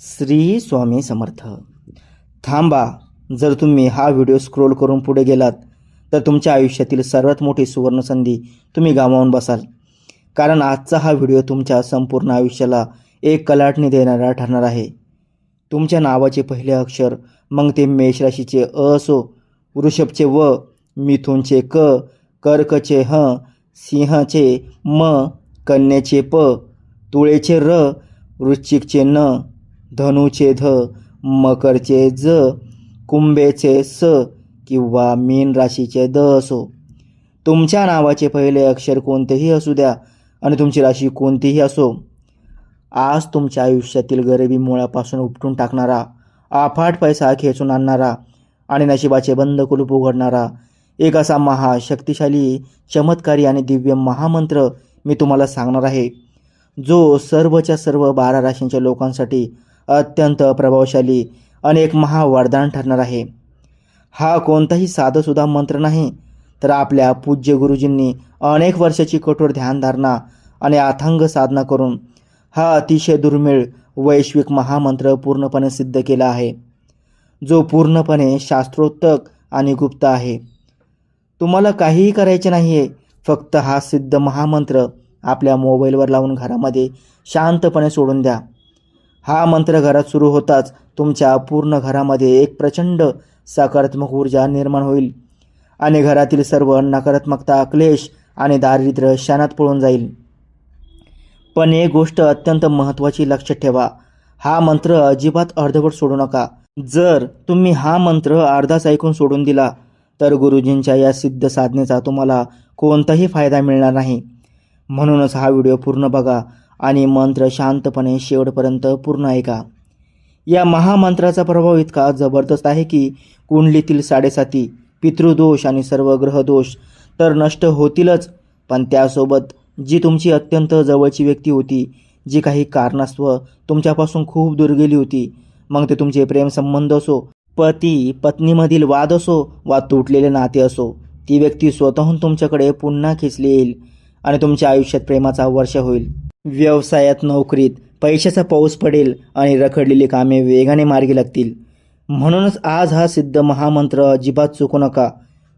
श्री स्वामी समर्थ. थांबा, जर तुम्ही हा व्हिडिओ स्क्रोल करून पुढे गेलात तर तुमच्या आयुष्यातील सर्वात मोठी सुवर्णसंधी तुम्ही गमावून बसाल. कारण आजचा हा व्हिडिओ तुमच्या संपूर्ण आयुष्याला एक कलाटणी देणारा ठरणार आहे. तुमच्या नावाचे पहिले अक्षर, मग ते मेष राशीचे अ असो, वृषभचे व, मिथुनचे क, कर्कचे ह, सिंहाचे म, कन्याचे प, तुळेचे र, वृश्चिकचे न, धनुचे ध, मकरचे ज, कुंभेचे स किंवा मीन राशीचे द असो. तुमच्या नावाचे पहिले अक्षर कोणतेही असू द्या आणि तुमची राशी कोणतीही असो, आज तुमच्या आयुष्यातील गरिबी मुळापासून उपटून टाकणारा, अफाट पैसा खेचून आणणारा आणि नशिबाचे बंद कुलूप उघडणारा एक असा महाशक्तिशाली, चमत्कारी आणि दिव्य महामंत्र मी तुम्हाला सांगणार आहे, जो सर्वच्या सर्व 12 राशींच्या लोकांसाठी अत्यंत प्रभावशाली आणि एक महावरदान ठरणार आहे. हा कोणताही साधंसुद्धा मंत्र नाही, तर आपल्या पूज्य गुरुजींनी अनेक वर्षाची कठोर ध्यानधारणा आणि अथांग साधना करून हा अतिशय दुर्मिळ वैश्विक महामंत्र पूर्णपणे सिद्ध केला आहे, जो पूर्णपणे शास्त्रोक्त आणि गुप्त आहे. तुम्हाला काहीही करायचे नाही आहे, फक्त हा सिद्ध महामंत्र आपल्या मोबाईलवर लावून घरामध्ये शांतपणे सोडून द्या. हा मंत्र घरात सुरू होताच तुमच्या पूर्ण घरामध्ये एक प्रचंड सकारात्मक ऊर्जा निर्माण होईल आणि घरातील सर्व नकारात्मकता, क्लेश आणि दारिद्र्य क्षणात पळून जाईल. पण एक गोष्ट अत्यंत महत्त्वाची लक्षात ठेवा, हा मंत्र अजिबात अर्धवट सोडू नका. जर तुम्ही हा मंत्र अर्धाच ऐकून सोडून दिला तर गुरुजींच्या या सिद्ध साधनेचा तुम्हाला कोणताही फायदा मिळणार नाही. म्हणूनच हा व्हिडिओ पूर्ण बघा आणि मंत्र शांतपणे शेवटपर्यंत पूर्ण ऐका. या महामंत्राचा प्रभाव इतका जबरदस्त आहे की कुंडलीतील 7.5 पितृदोष आणि सर्व ग्रहदोष तर नष्ट होतीलच, पण त्यासोबत जी तुमची अत्यंत जवळची व्यक्ती होती, जी काही कारणास्तव तुमच्यापासून खूप दूर गेली होती, मग ते तुमचे प्रेमसंबंध असो, पती पत्नीमधील वाद असो वा तुटलेले नाते असो, ती व्यक्ती स्वतःहून तुमच्याकडे पुन्हा खेचली येईल आणि तुमच्या आयुष्यात प्रेमाचा वर्षा होईल. व्यवसायात, नोकरीत पैशाचा पाऊस पडेल आणि रखडलेली कामे वेगाने मार्गी लागतील. म्हणूनच आज हा सिद्ध महामंत्र अजिबात चुकू नका.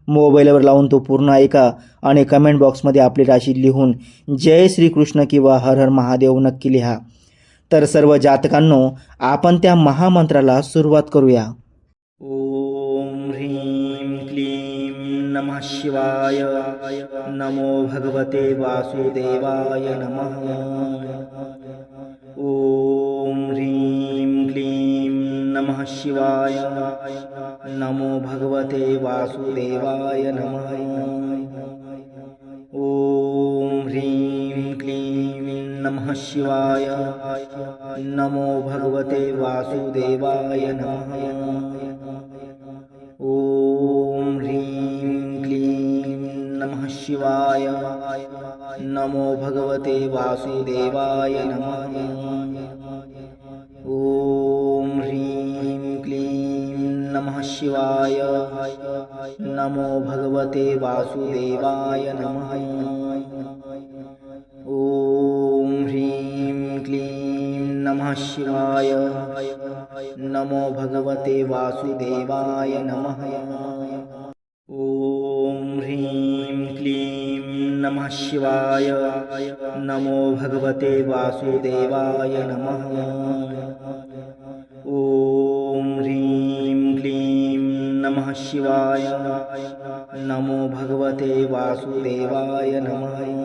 मोबाईलवर लावून तो पूर्ण ऐका आणि कमेंट बॉक्समध्ये आपली राशी लिहून जय श्रीकृष्ण किंवा हर हर महादेव नक्की लिहा. तर सर्व जातकांनो, आपण त्या महामंत्राला सुरुवात करूया. ओम ह्रीं क्लीं नमः शिवाय. नमो भगवते वासुदेवाय नमः. ओम ह्रीं क्लीं नमः शिवाय. नमो भगवते वासुदेवाय नमः. ओम ह्रीं क्लीं नमः शिवाय. नमो भगवते वासुदेवाय नमः. ओम ह्रीं क्लीं नमः शिवाय. नमो भगवते वासुदेवाय नमः. ओम ह्रीं क्लीं नमः शिवाय. नमो भगवते वासुदेवाय नमः. ओम ह्रीं क्लीं नमः शिवाय. नमो भगवते वासुदेवाय नमः. ओम ह्रीं क्लीं नमः शिवाय. नमो भगवते वासुदेवाय नमः. ओम ह्रीं क्लीं नमः शिवाय. नमो भगवते वासुदेवाय नमः.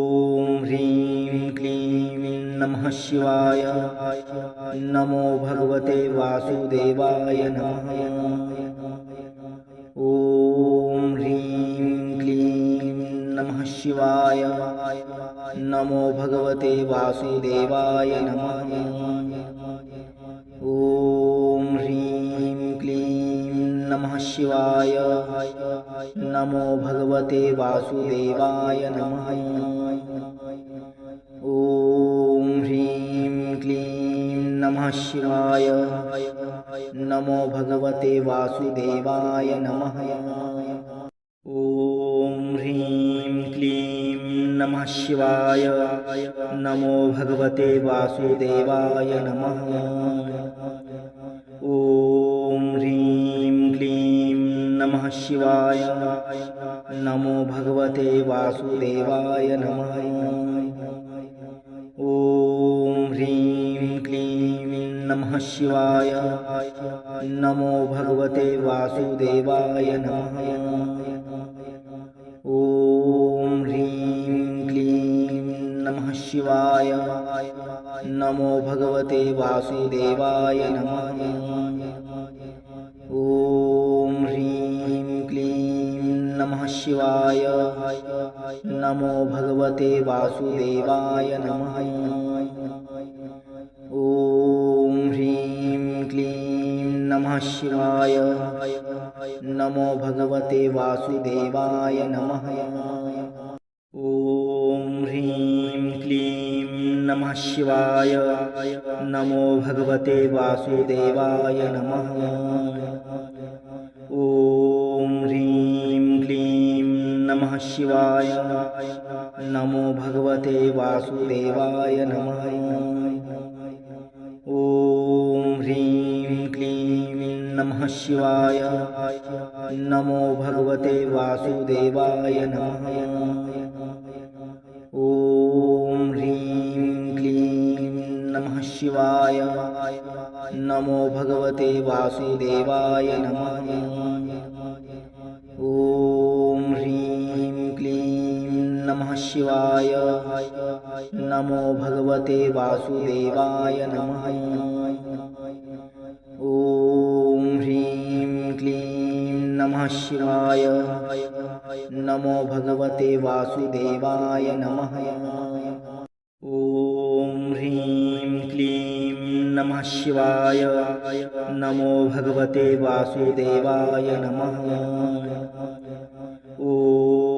ओम ह्रीं क्लीं नमः शिवाय. नमो भगवते वासुदेवाय नमः. ओम ह्रीं क्लीं नमः शिवाय. नमो भगवते वासुदेवाय नमः. ओम ह्रीं क्लीं नमः शिवाय. नमो भगवते वासुदेवाय नमः. ओम ह्रीं क्लीं नमः शिवाय. नमो भगवते वासुदेवाय नमः. ओम ह्रीं क्लीं नमः शिवाय। नमो भगवते वासुदेवाय नमः। ॐ ह्रीं क्लीं नमः शिवाय। नमो भगवते वासुदेवाय नमः। ॐ ह्रीं क्लीं नमः शिवाय। नमो भगवते वासुदेवाय नमः। ॐ ह्रीं क्लीं नमः शिवाय। नमो भगवते वासुदेवाय नमः। ॐ ह्रीं क्लीं नमः शिवाय। नमो भगवते वासुदेवाय नमः। ॐ ह्रीं क्लीं नमः शिवाय। नमो भगवते वासुदेवाय नमः। ॐ ह्रीं क्लीं नमः शिवाय। नमो भगवते वासुदेवाय नमः। ॐ ह्रीं क्लीं नमः शिवाय। नमो भगवते वासुदेवाय नमः। ॐ ह्रीं क्लीं नमः शिवाय। नमो भगवते वासुदेवाय नमः। ॐ ह्रीं क्लीं नमः शिवाय। नमो भगवते वासुदेवाय नमः। ॐ ह्रीं क्लीं नमः शिवाय। नमो भगवते वासुदेवाय नमः। ॐ ह्रीं क्लीं नमः शिवाय। नमो भगवते वासुदेवाय नमः। ॐ ह्रीं क्लीं नमः शिवाय। नमो भगवते वासुदेवाय नमः।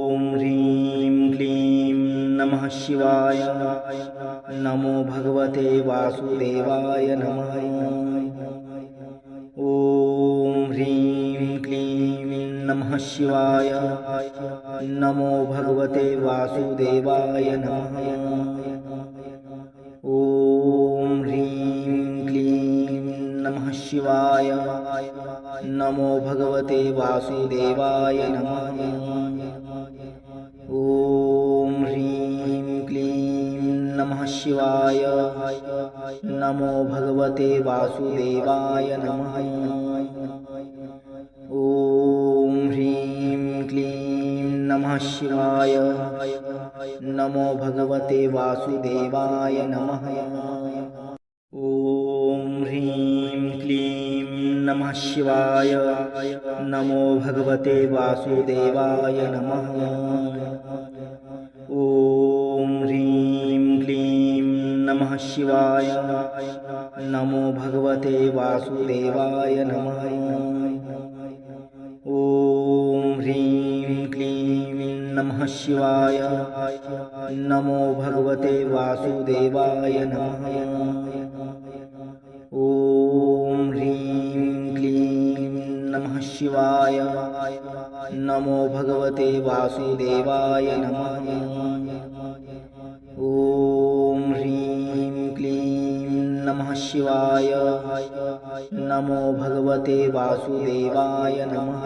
ॐ ह्रीं क्लीं नमः शिवाय। नमो भगवते वासुदेवाय नमः। ॐ ह्रीं क्लीं नमः शिवाय। नमो भगवते वासुदेवाय नमः। ॐ ह्रीं क्लीं नमः शिवाय। नमो भगवते वासुदेवाय नमः। ॐ ह्रीं क्लीं नमः शिवाय। नमो भगवते वासुदेवाय नमः। ॐ ह्रीं क्लीं नमः शिवाय। नमो भगवते वासुदेवाय नमः। ॐ ह्रीं क्लीं नमः शिवाय। नमो भगवते वासुदेवाय नमः। ॐ ह्रीं क्लीं नमः शिवाय। नमो भगवते वासुदेवाय नमः। ॐ ह्रीं क्लीं नमः शिवाय। नमो भगवते वासुदेवाय नमः। ॐ ह्रीं क्लीं नमः शिवाय। नमो भगवते वासुदेवाय नमः। ॐ ह्रीं क्लीं नमः शिवाय। नमो भगवते वासुदेवाय नमः।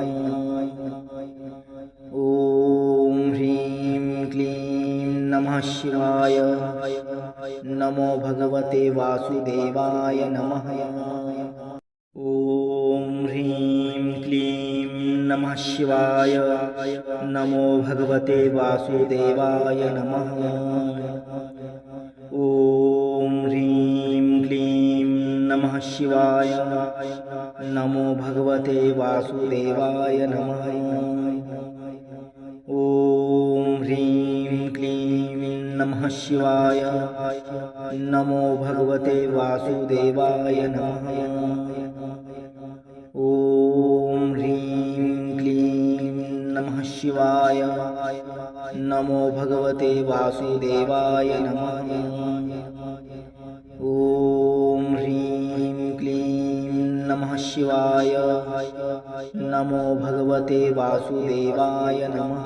ॐ ह्रीं क्लीं नमः शिवाय। नमो भगवते वासुदेवाय नमः। ॐ ह्रीं क्लीं नमः शिवाय। नमो भगवते वासुदेवाय नमः। ॐ ह्रीं क्लीं नमः शिवाय। नमो भगवते वासुदेवाय नमः। ॐ ह्रीं क्लीं नमः शिवाय। नमो भगवते वासुदेवाय नमः। ॐ ह्रीं क्लीं नमः शिवाय। नमो भगवते वासुदेवाय नमः। ॐ ह्रीं क्लीं नमः शिवाय। नमो भगवते वासुदेवाय नमः।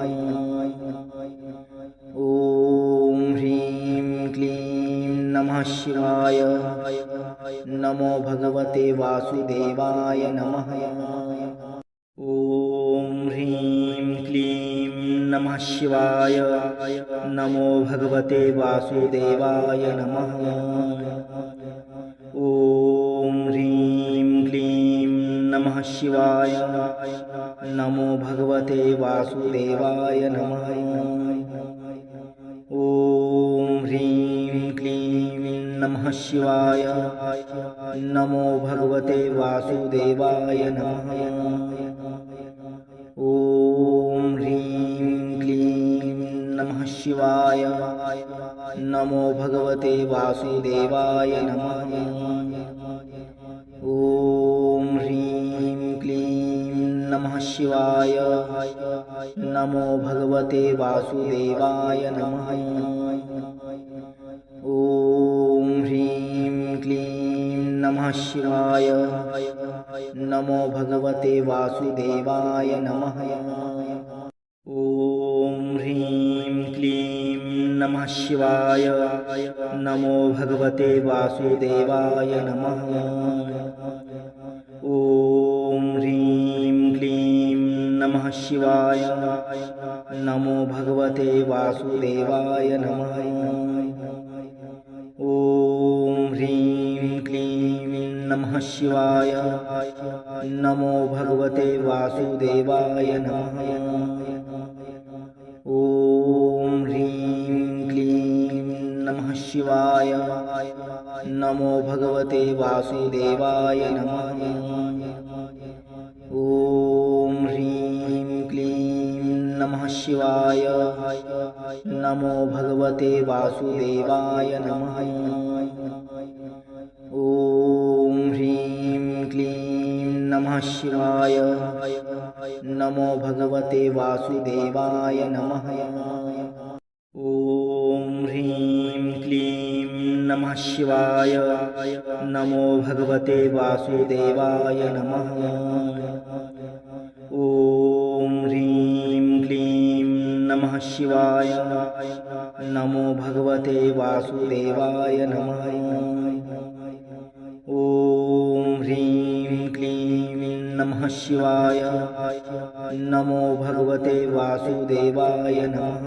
ॐ शिवाय। नमो भगवते वासुदेवाय नमः। ॐ ह्रीं क्लीं नमः शिवाय। नमो भगवते वासुदेवाय नमः। ॐ ह्रीं क्लीं नमः शिवाय। नमो भगवते वासुदेवाय नमः। ॐ ह्रीं क्लीं नमः शिवाय। नमो भगवते वासुदेवाय नमः। ॐ ह्रीं क्लीं नमः शिवाय। नमो भगवते वासुदेवाय नमः। ॐ ह्रीं क्लीं नमः शिवाय। नमो भगवते वासुदेवाय नमः। ॐ ह्रीं क्लीं नमः शिवाय। नमो भगवते वासुदेवाय नमः। ॐ ह्रीं क्लीं नमः शिवाय। नमो भगवते वासुदेवाय नमः। ॐ ह्रीं क्लीं नमः शिवाय। नमो भगवते वासुदेवाय नमः। ॐ ह्रीं क्लीं नमः शिवाय। नमो भगवते वासुदेवाय नमः। ॐ ह्रीं क्लीं नमः शिवाय। नमो भगवते वासुदेवाय नमः। ॐ ह्रीं क्लीं नमः शिवाय। नमो भगवते वासुदेवाय नमः। ॐ ह्रीं क्लीं नमः शिवाय। नमो भगवते वासुदेवाय नमः। ॐ ह्रीं क्लीं नमः शिवाय। नमो भगवते वासुदेवाय नमः। ॐ ह्रीं क्लीं नमः शिवाय। नमो भगवते वासुदेवाय नमः।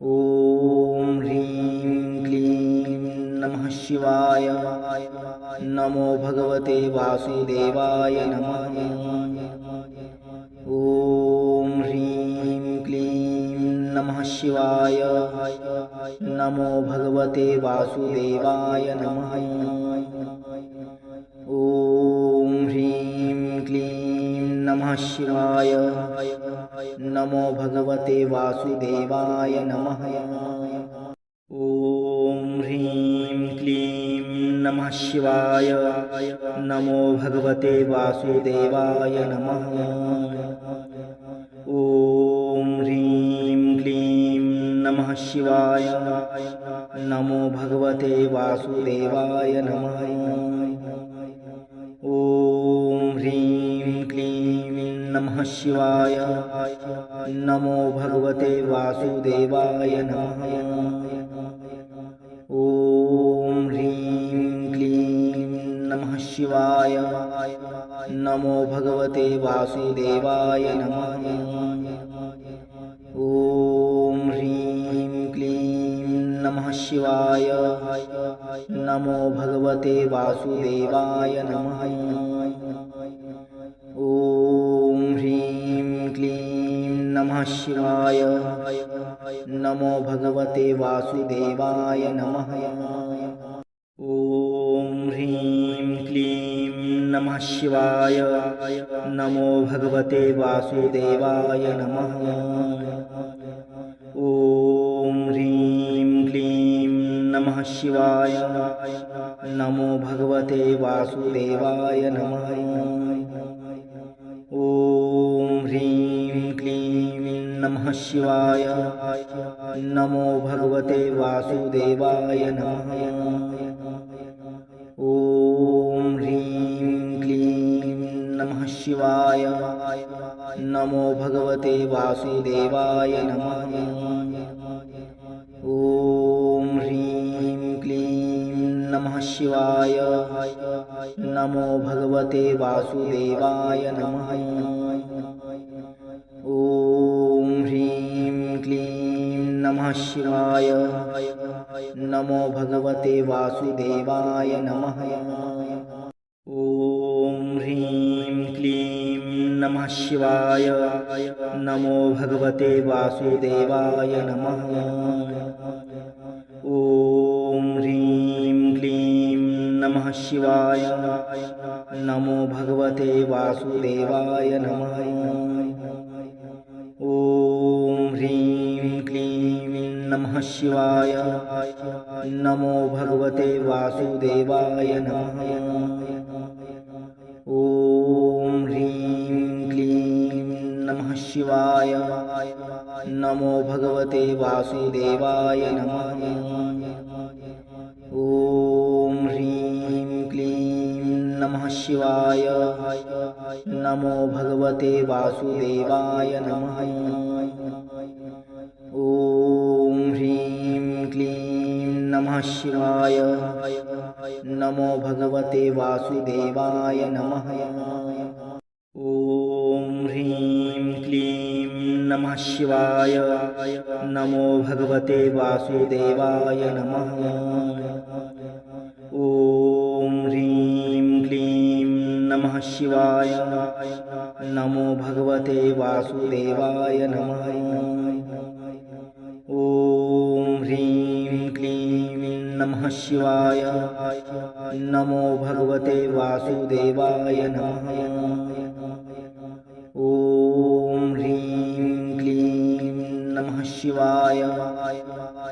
ॐ ह्रीं क्लीं नमः शिवाय। नमो भगवते वासुदेवाय नमः। ॐ ह्रीं क्लीं नमः शिवाय। नमो भगवते वासुदेवाय नमः। ॐ ह्रीं क्लीं नमः शिवाय। नमो भगवते वासुदेवाय नमः। ॐ ह्रीं क्लीं नमः शिवाय। नमो भगवते वासुदेवाय नमः। ॐ ह्रीं क्लीं नमः शिवाय। नमो भगवते वासुदेवाय नमः। ॐ ह्रीं क्लीं नमः शिवाय। नमो भगवते वासुदेवाय नमः। ॐ ह्रीं क्लीं नमः शिवाय। नमो भगवते वासुदेवाय नमः। ॐ ह्रीं क्लीं नमः शिवाय। नमो भगवते वासुदेवाय नमः। ॐ ह्रीं क्लीं नमः शिवाय। नमो भगवते वासुदेवाय नमः। ॐ ह्रीं क्लीं नमः शिवाय। नमो भगवते वासुदेवाय नमः। ॐ ह्रीं क्लीं नमः शिवाय। नमो भगवते वासुदेवाय नमः। ॐ ह्रीं क्लीं नमः शिवाय। नमो भगवते वासुदेवाय नमः। ॐ ह्रीं क्लीं नमः शिवाय। नमो भगवते वासुदेवाय नमः। ॐ ह्रीं क्लीं नमः शिवाय। नमो भगवते वासुदेवाय नमः। ॐ ह्रीं नमः शिवाय। नमो भगवते वासुदेवाय नमः। ॐ ह्रीं क्लीं नमः शिवाय। नमो भगवते वासुदेवाय नमः। ॐ ह्रीं क्लीं नमः शिवाय। नमो भगवते वासुदेवाय नमः। ॐ ह्रीं क्लीं नमः शिवाय। नमो भगवते वासुदेवाय नमः। ॐ ह्रीं क्लीं नमः शिवाय। नमो भगवते वासुदेवाय नमः। ॐ ह्रीं क्लीं नमः शिवाय। नमो भगवते वासुदेवाय नमः। ॐ ह्रीं क्लीं नमः शिवाय। नमो भगवते वासुदेवाय नमः। ॐ ह्रीं क्लीं नमः शिवाय। नमो भगवते वासुदेवाय नमः। ॐ ह्रीं क्लीं नमः शिवाय। नमो भगवते वासुदेवाय नमः। ॐ ह्रीं क्लीं नमः शिवाय। नमो भगवते वासुदेवाय नमः। ॐ ह्रीं क्लीं नमः शिवाय। नमो भगवते वासुदेवाय नमः। ॐ ह्रीं क्लीं नमः शिवाय।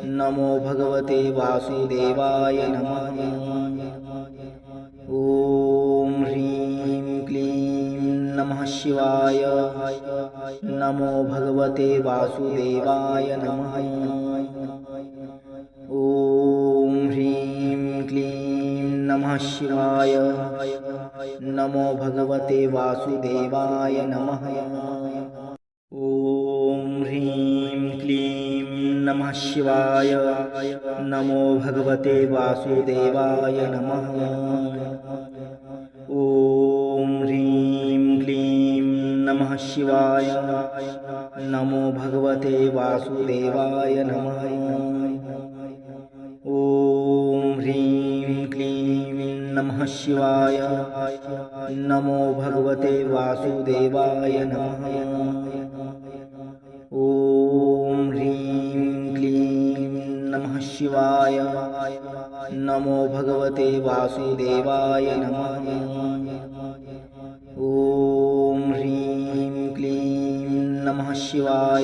नमो भगवते वासुदेवाय नमः। ॐ ह्रीं क्लीं नमः शिवाय। नमो भगवते वासुदेवाय नमः। ॐ ह्रीं क्लीं नमः शिवाय। नमो भगवते वासुदेवाय नमः। ॐ ह्रीं क्लीं नमः शिवाय। नमो भगवते वासुदेवाय नमः। ॐ ह्रीं क्लीं नमः शिवाय। नमो भगवते वासुदेवाय नमः। ॐ ह्रीं क्लीं नमः शिवाय। नमो भगवते वासुदेवाय नमः। ॐ ह्रीं क्लीं नमः शिवाय। नमो भगवते वासुदेवाय नमः। ॐ ह्रीं क्लीं नमः शिवाय।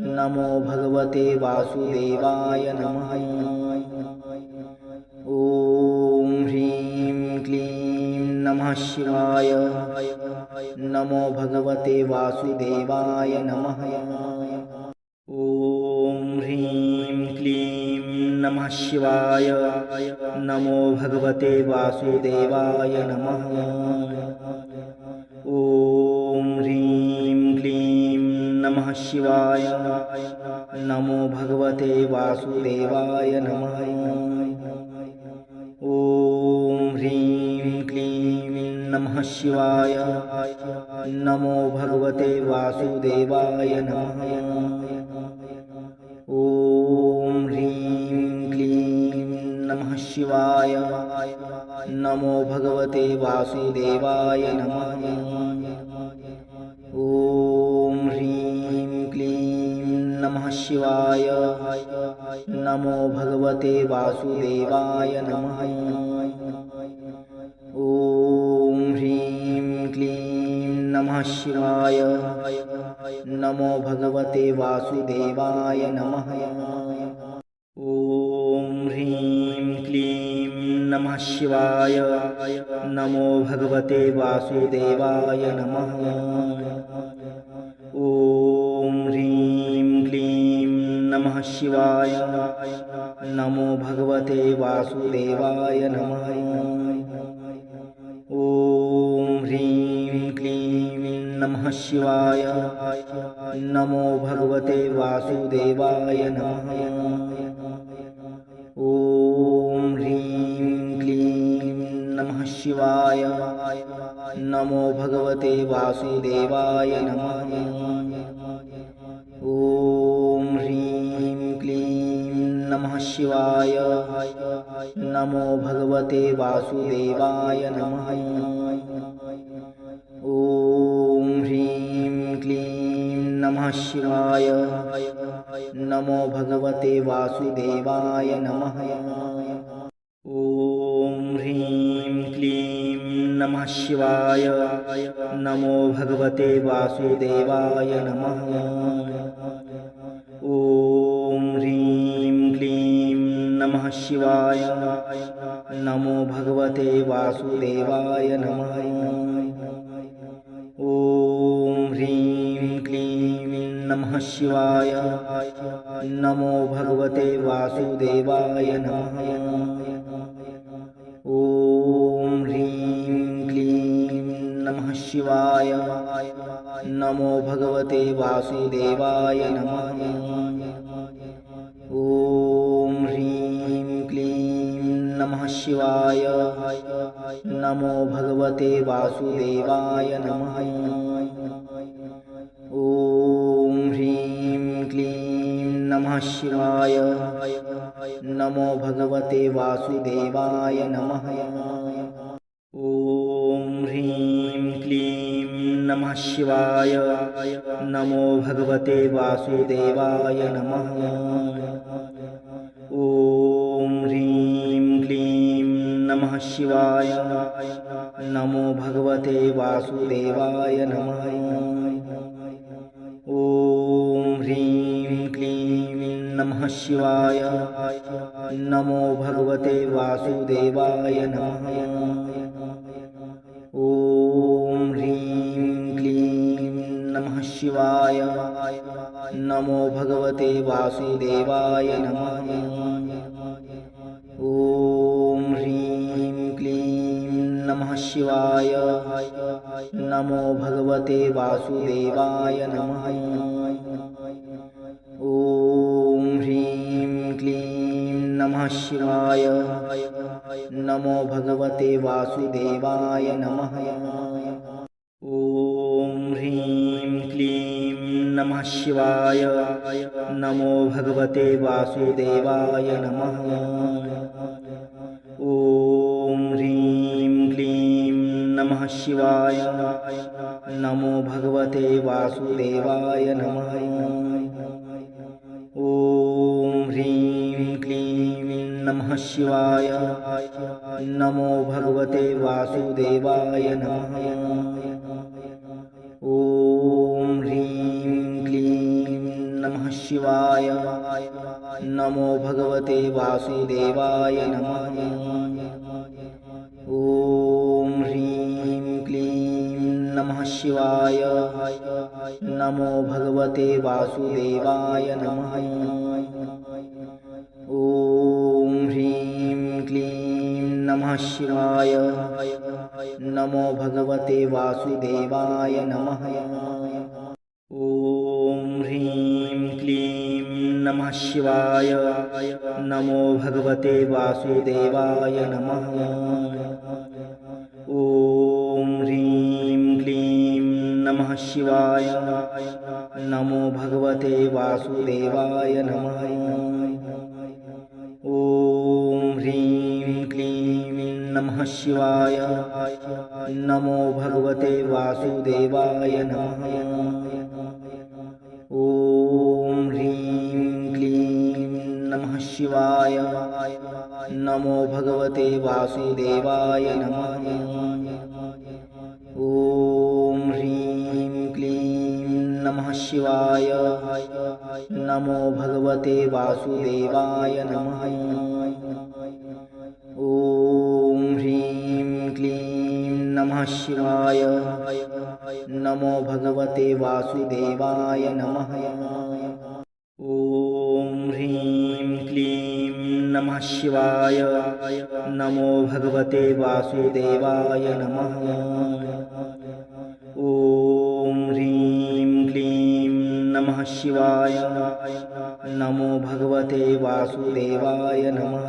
नमो भगवते वासुदेवाय नमः। ॐ ह्रीं क्लीं नमः शिवाय। नमो भगवते वासुदेवाय नमः। ॐ ह्रीं क्लीं नमः शिवाय। नमो भगवते वासुदेवाय नमः। ॐ ह्रीं क्लीं नमः शिवाय। नमो भगवते वासुदेवाय नमः। ॐ ह्रीं क्लीं नमः शिवाय। नमो भगवते वासुदेवाय नमः। ॐ ह्रीं क्लीं नमः शिवाय। नमो भगवते वासुदेवाय नमः। ॐ ह्रीं क्लीं नमः शिवाय। नमो भगवते वासुदेवाय नमः। ॐ ह्रीं क्लीं नमः शिवाय। नमो भगवते वासुदेवाय नमः। ॐ ह्रीं क्लीं नमः शिवाय। नमो भगवते वासुदेवाय नमः। ॐ ह्रीं क्लीं नमः शिवाय। नमो भगवते वासुदेवाय नमः। ॐ ह्रीं क्लीं नमः शिवाय। नमो भगवते वासुदेवाय नमः। ॐ ह्रीं शिवाय। नमो भगवते वासुदेवाय नमः। ॐ ह्रीं क्लीं नमः शिवाय। नमो भगवते वासुदेवाय नमः। ॐ ह्रीं क्लीं नमः शिवाय। नमो भगवते वासुदेवाय नमः। ॐ ह्रीं क्लीं नमः शिवाय। नमो भगवते वासुदेवाय नमः। ॐ ह्रीं क्लीं नमः शिवाय। नमो भगवते वासुदेवाय नमः। ॐ ह्रीं क्लीं नमः शिवाय। नमो भगवते वासुदेवाय नमः। ॐ ह्रीं क्लीं नमः शिवाय। नमो भगवते वासुदेवाय नमः। ॐ ह्रीं क्लीं नमः शिवाय। नमो भगवते वासुदेवाय नमः। ॐ ह्रीं क्लीं नमः शिवाय। नमो भगवते वासुदेवाय नमः। ॐ ह्रीं क्लीं नमः शिवाय। नमो भगवते वासुदेवाय नमः। ॐ ह्रीं क्लीं नमः शिवाय। नमो भगवते वासुदेवाय नमः। ॐ ह्रीं क्लीं नमः शिवाय। नमो भगवते वासुदेवाय नमः। ॐ ह्रीं क्लीं नमः शिवाय। नमो भगवते वासुदेवाय नमः। ॐ ह्रीं क्लीं नमः शिवाय। नमो भगवते वासुदेवाय नमः। ॐ ह्रीं क्लीं नमः शिवाय। नमो भगवते वासुदेवाय नमः। ॐ ह्रीं क्लीं नमः शिवाय। नमो भगवते वासुदेवाय नमः। ॐ ह्रीं क्लीं नमः शिवाय। नमो भगवते वासुदेवाय नमः। ॐ ह्रीं क्लीं नमः शिवाय। नमो भगवते वासुदेवाय नमः। ॐ ह्रीं क्लीं नमः शिवाय। नमो भगवते वासुदेवाय नमः। ॐ ह्रीं क्लीं नमः शिवाय। नमो भगवते वासुदेवाय नमः। ॐ ह्रीं क्लीं नमः शिवाय। नमो भगवते वासुदेवाय नमः। ॐ ह्रीं क्लीं नमः शिवाय। नमो भगवते वासुदेवाय नमः। ॐ ह्रीं क्लीं नमः शिवाय। नमो भगवते वासुदेवाय नमः। ॐ ह्रीं क्लीं नमः शिवाय। नमो भगवते वासुदेवाय नमः। ॐ ह्रीं क्लीं नमः शिवाय। नमो भगवते वासुदेवाय नमः। ॐ ह्रीं क्लीं नमः शिवाय। नमो भगवते वासुदेवाय नमः। ॐ ह्रीं क्लीं नमः शिवाय। नमो भगवते वासुदेवाय नमः। ॐ ह्रीं क्लीं नमः शिवाय। नमो भगवते वासुदेवाय नमः। ॐ ह्रीं क्लीं नमः शिवाय। नमो भगवते वासुदेवाय नमः।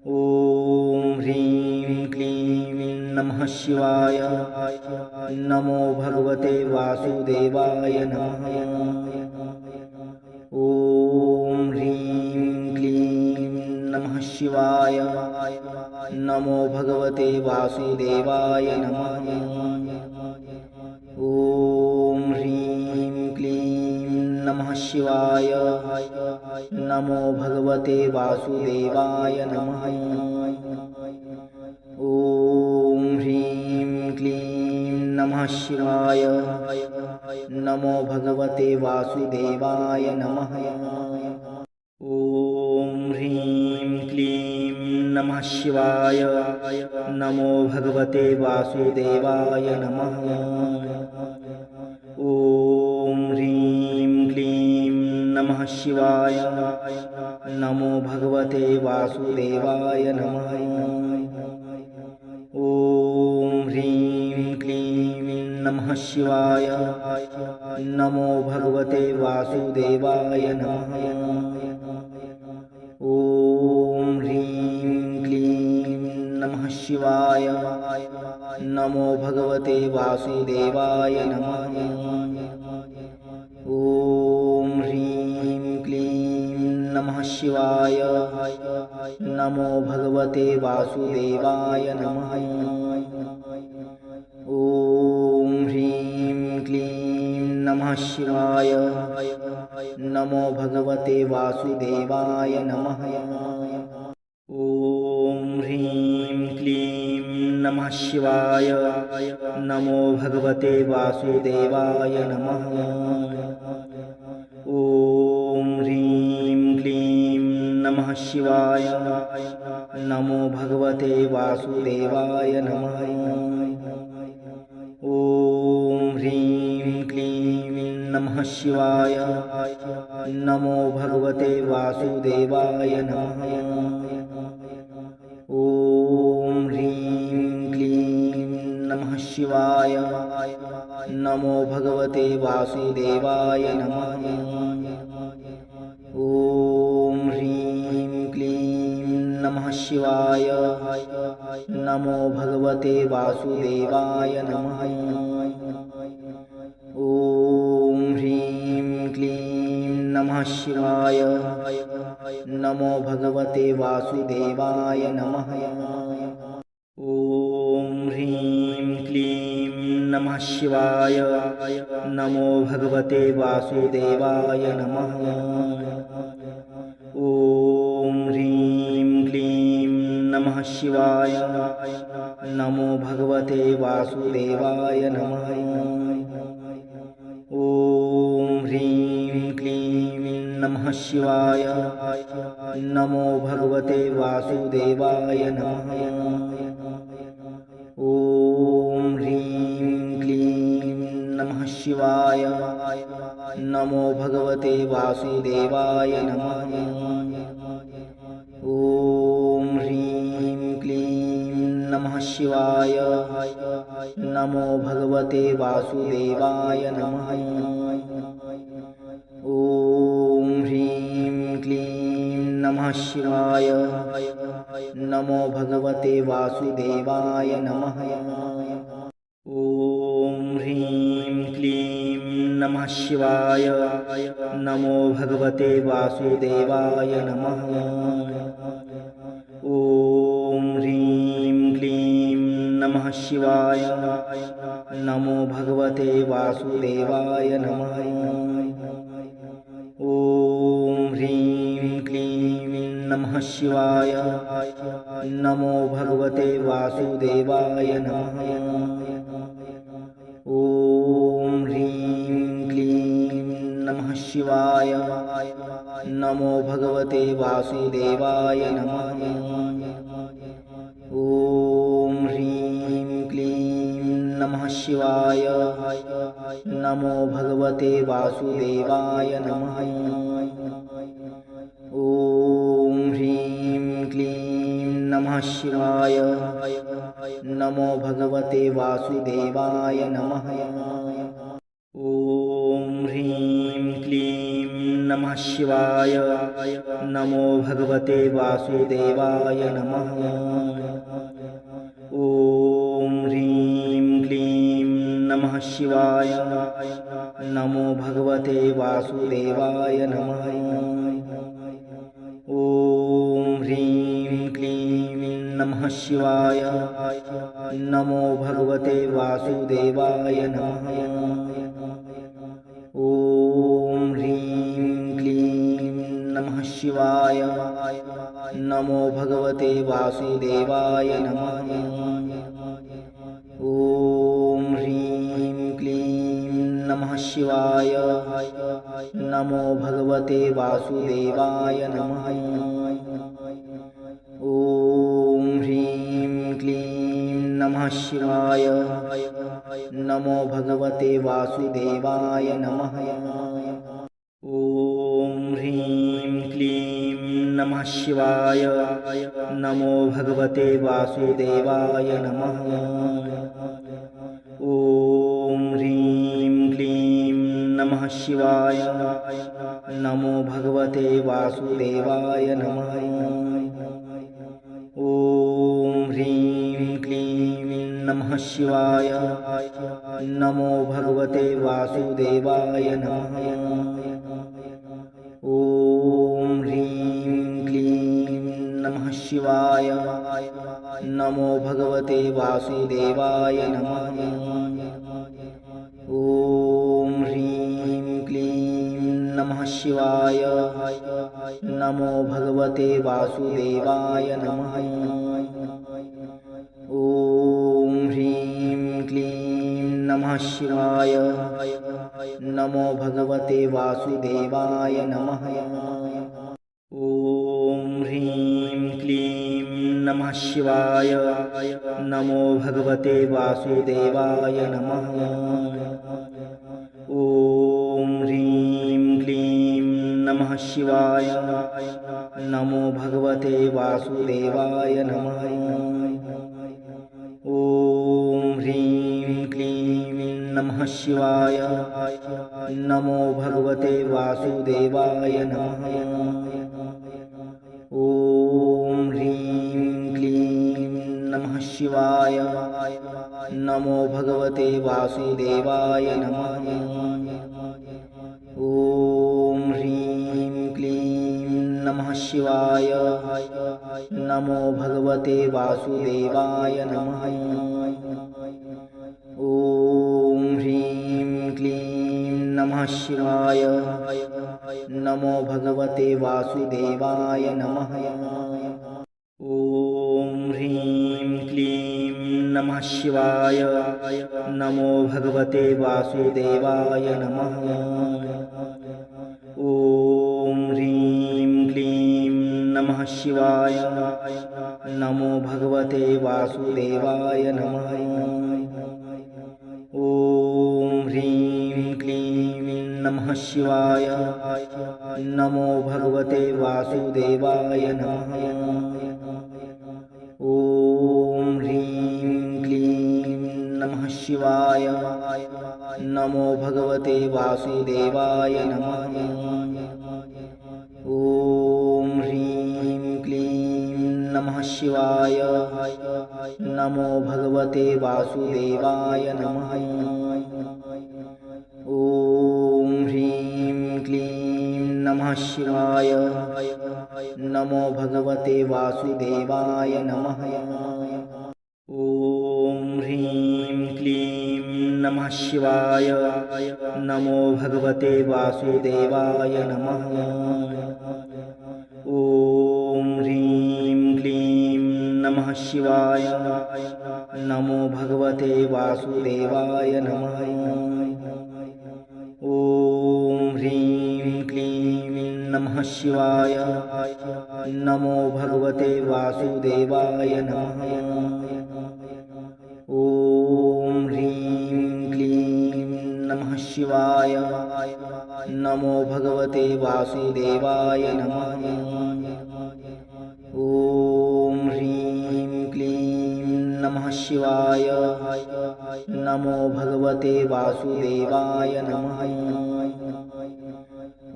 ॐ ह्रीं शिवाय। नमो भगवते वासुदेवाय नमः। ॐ ह्रीं क्लीं नमः शिवाय। नमो भगवते वासुदेवाय नमः। ॐ ह्रीं क्लीं नमः शिवाय। नमो भगवते वासुदेवाय नमः। ॐ ह्रीं क्लीं नमः शिवाय। नमो भगवते वासुदेवाय नमः। ॐ ह्रीं क्लीं नमः शिवाय। नमो भगवते वासुदेवाय नमः। ॐ ह्रीं क्लीं नमः शिवाय। नमो भगवते वासुदेवाय नमः। ॐ ह्रीं क्लीं नमः शिवाय। नमो भगवते वासुदेवाय नमः। ॐ ह्रीं क्लीं नमः शिवाय। नमो भगवते वासुदेवाय नमः। ॐ ह्रीं क्लीं नमः शिवाय। नमो भगवते वासुदेवाय नमः। ॐ ह्रीं क्लीं नमः शिवाय। नमो भगवते वासुदेवाय नमः। ॐ ह्रीं क्लीं नमः शिवाय। नमो भगवते वासुदेवाय नमः। ॐ ह्रीं क्लीं नमः शिवाय। नमो भगवते वासुदेवाय नमः। ॐ ह्रीं क्लीं नमः शिवाय। नमो भगवते वासुदेवाय नमः। ॐ ह्रीं क्लीं नमः शिवाय। नमो भगवते वासुदेवाय नमः। ॐ ह्रीं क्लीं नमः शिवाय। नमो भगवते वासुदेवाय नमः। ॐ ह्रीं क्लीं नमः शिवाय। नमो भगवते वासुदेवाय नमः। ॐ ह्रीं क्लीं नमः शिवाय। नमो भगवते वासुदेवाय नमः। ॐ ह्रीं क्लीं नमः शिवाय। नमो भगवते वासुदेवाय नमः। ॐ ह्रीं क्लीं नमः शिवाय। नमो भगवते वासुदेवाय नमः। ॐ ह्रीं क्लीं नमः शिवाय। नमो भगवते वासुदेवाय नमः। ॐ ह्रीं क्लीं नमः शिवाय। नमो भगवते वासुदेवाय नमः। ॐ ह्रीं क्लीं नमः शिवाय। नमो भगवते वासुदेवाय नमः। ॐ ह्रीं क्लीं नमः शिवाय। नमो भगवते वासुदेवाय नमः। ॐ ह्रीं क्लीं नमः शिवाय। नमो भगवते वासुदेवाय नमः। ॐ ह्रीं क्लीं नमः शिवाय। नमो भगवते वासुदेवाय नमः। ॐ ह्रीं क्लीं नमः शिवाय। नमो भगवते वासुदेवाय नमः। ॐ ह्रीं क्लीं नमः शिवाय। नमो भगवते वासुदेवाय नमः। ॐ ह्रीं क्लीं नमः शिवाय। नमो भगवते वासुदेवाय नमः। ॐ ह्रीं क्लीं नमः शिवाय। नमो भगवते वासुदेवाय नमः। ॐ ह्रीं शिवाय। नमो भगवते वासुदेवाय नमः। ओम ह्रीं क्लीं नमः शिवाय। नमो भगवते वासुदेवाय नमः। ओम ह्रीं क्लीं नमः शिवाय। नमो भगवते वासुदेवाय नमः। ओम ह्रीं क्लीं नमः शिवाय। नमो भगवते वासुदेवाय नमः। ओम ह्रीं क्लीं नमः शिवाय। नमो भगवते वासुदेवाय नमः। ओम ह्रीं क्लीं नमः शिवाय। नमो भगवते वासुदेवाय नमः। ओम ह्रीं क्लीं नमः शिवाय। नमो भगवते वासुदेवाय नमः। ओम ह्रीं क्लीं नमः शिवाय। नमो भगवते वासुदेवाय नमः। ओम ह्रीं क्लीं नमः शिवाय। नमो भगवते वासुदेवाय नमः। ओम ह्रीं क्लीं नमः शिवाय। नमो भगवते वासुदेवाय नमः। ओम ह्रीं क्लीं नमः शिवाय। नमो भगवते वासुदेवाय नमः। ओम ह्रीं क्लीं नमः शिवाय। नमो भगवते वासुदेवाय नमः। ओम ह्रीं क्लीं नमः शिवाय। नमो भगवते वासुदेवाय नमः। ओम ह्रीं क्लीं नमः शिवाय। नमो भगवते वासुदेवाय नमः। ओम ह्रीं क्लीं नमः शिवाय। नमो भगवते वासुदेवाय नमः। ओम ह्रीं क्लीं नमः शिवाय। नमो भगवते वासुदेवाय नमः। ओम ह्रीं क्लीं नमः शिवाय। नमो भगवते वासुदेवाय नमः। ओम ह्रीं क्लीं नमः शिवाय। नमो भगवते वासुदेवाय नमः। ओम ह्रीं क्लीं नमः शिवाय। नमो भगवते वासुदेवाय नमः। ओम ह्रीं क्लीं नमः शिवाय। नमो भगवते वासुदेवाय नमः। ओम ह्रीं क्लीं नमः शिवाय। नमो भगवते वासुदेवाय नमः। ओम ह्रीं क्लीं नमः शिवाय। नमो भगवते वासुदेवाय नमः। ओम ह्रीं क्लीं नमः शिवाय। नमो भगवते वासुदेवाय नमः। ओम ह्रीं क्लीं नमः शिवाय। नमो भगवते वासुदेवाय नमः। ओम ह्रीं क्लीं नमः शिवाय। नमो भगवते वासुदेवाय नमः। ओम ह्रीं क्लीं नमः शिवाय। नमो भगवते वासुदेवाय नमः। ओम ह्रीं क्लीं नमः शिवाय। नमो भगवते वासुदेवाय नमः। ओम ह्रीं क्लीं नमः शिवाय। नमो भगवते वासुदेवाय नमः।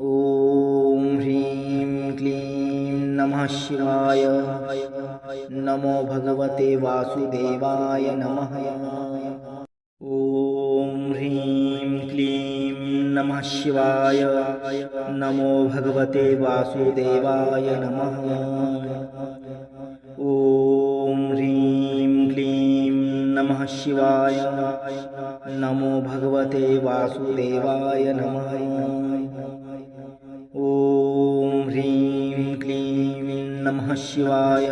ओम ह्रीं क्लीं नमः शिवाय। नमो भगवते वासुदेवाय नमः। ओम ह्रीं क्लीं नमः शिवाय। नमो भगवते वासुदेवाय नमः। ॐ ह्रीं क्लीं नमः शिवाय। नमो भगवते वासुदेवाय नमः। ॐ ह्रीं क्लीं नमः शिवाय।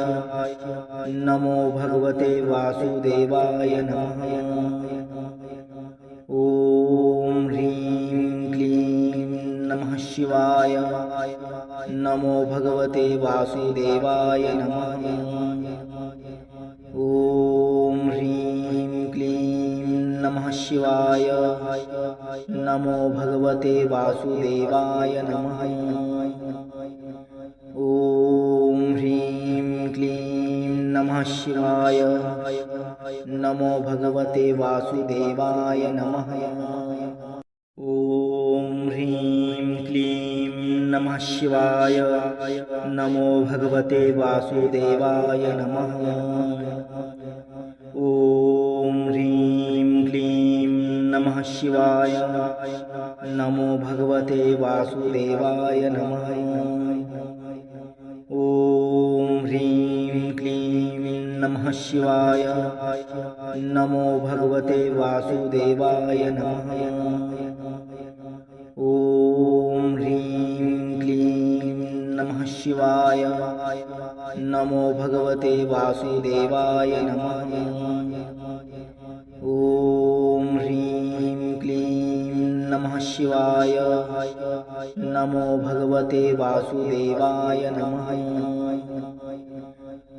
नमो भगवते वासुदेवाय नमः। ॐ ह्रीं क्लीं नमः शिवाय। नमो भगवते वासुदेवाय नमः। ॐ ह्रीं क्लीं नमः शिवाय। नमो भगवते वासुदेवाय नमः। ॐ ह्रीं क्लीं नमः शिवाय। नमो भगवते वासुदेवाय नमः। ॐ ह्रीं क्लीं नमः शिवाय। नमो भगवते वासुदेवाय नमः। ॐ ह्रीं क्लीं नमः शिवाय। नमो भगवते वासुदेवाय नमः। ॐ ह्रीं क्लीं नमः शिवाय। नमो भगवते वासुदेवाय नमः। ॐ ह्रीं क्लीं नमः शिवाय। नमो भगवते वासुदेवाय नमः। ॐ ह्रीं क्लीं नमः शिवाय। नमो भगवते वासुदेवाय नमः।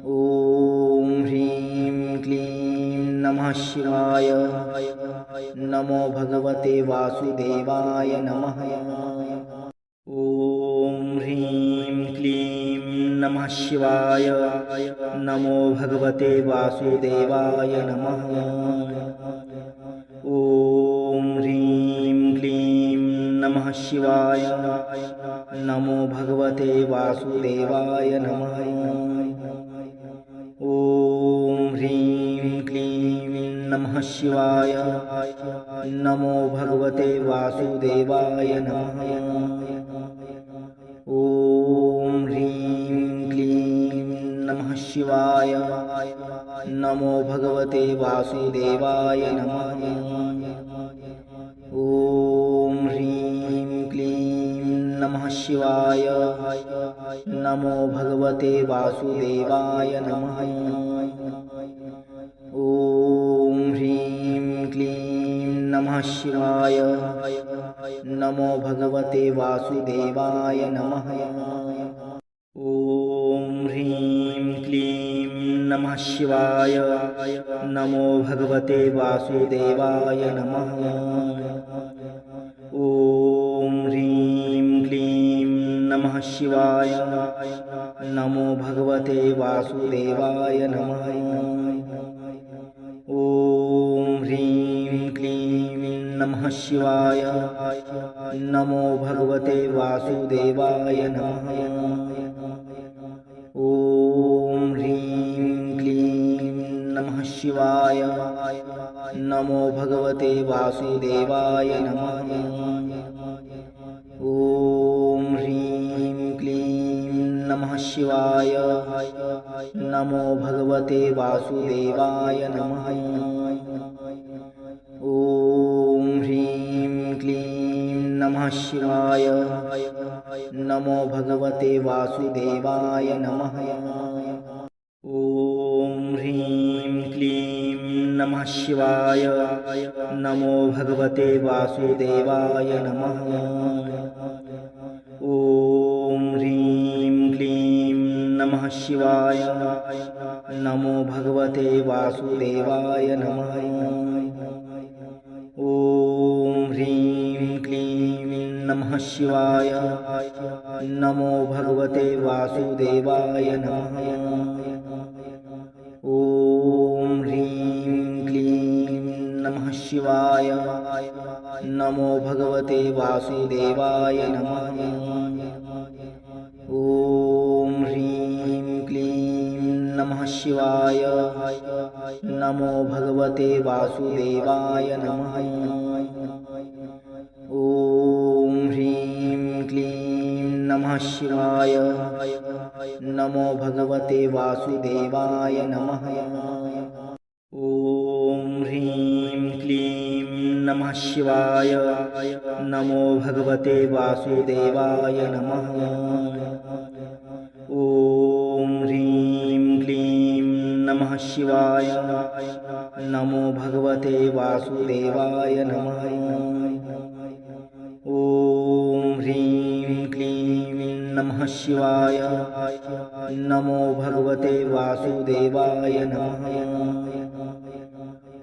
ॐ ह्रीं क्लीं नमः शिवाय। नमो भगवते वासुदेवाय नमः। ॐ ह्रीं क्लीं नमः शिवाय। नमो भगवते वासुदेवाय नमः। ॐ ह्रीं क्लीं नमः शिवाय। नमो भगवते वासुदेवाय नमः। ॐ ह्रीं क्लीं नमः शिवाय। नमो भगवते वासुदेवाय नमः। ॐ ह्रीं क्लीं नमः शिवाय। नमो भगवते वासुदेवाय नमः। ॐ ह्रीं क्लीं नमः शिवाय। नमो भगवते वासुदेवाय नमः। ॐ ह्रीं क्लीं नमः शिवाय। नमो भगवते वासुदेवाय नमः। ॐ ह्रीं क्लीं नमः शिवाय। नमो भगवते वासुदेवाय नमः। ॐ ह्रीं क्लीं नमः शिवाय। नमो भगवते वासुदेवाय नमः। ॐ ह्रीं क्लीं नमः शिवाय। नमो भगवते वासुदेवाय नमः। ॐ ह्रीं क्लीं नमः शिवाय। नमो भगवते वासुदेवाय नमः। ॐ ह्रीं क्लीं नमः शिवाय। नमो भगवते वासुदेवाय नमः। ॐ ह्रीं क्लीं नमः शिवाय। नमो भगवते वासुदेवाय नमः। ॐ ह्रीं क्लीं नमः शिवाय। नमो भगवते वासुदेवाय नमः। ॐ ह्रीं क्लीं नमः शिवाय। नमो भगवते वासुदेवाय नमः। ॐ ह्रीं क्लीं नमः शिवाय। नमो भगवते वासुदेवाय नमः। ॐ ह्रीं क्लीं नमः शिवाय। नमो भगवते वासुदेवाय नमः। ॐ ह्रीं क्लीं नमः शिवाय। नमो भगवते वासुदेवाय नमः। ॐ ह्रीं क्लीं नमः शिवाय। नमो भगवते वासुदेवाय नमः। ॐ ह्रीं क्लीं नमः शिवाय। नमो भगवते वासुदेवाय नमः। ॐ ह्रीं क्लीं नमः शिवाय। नमो भगवते वासुदेवाय नमः। ॐ ह्रीं क्लीं नमः शिवाय। नमो भगवते वासुदेवाय नमः।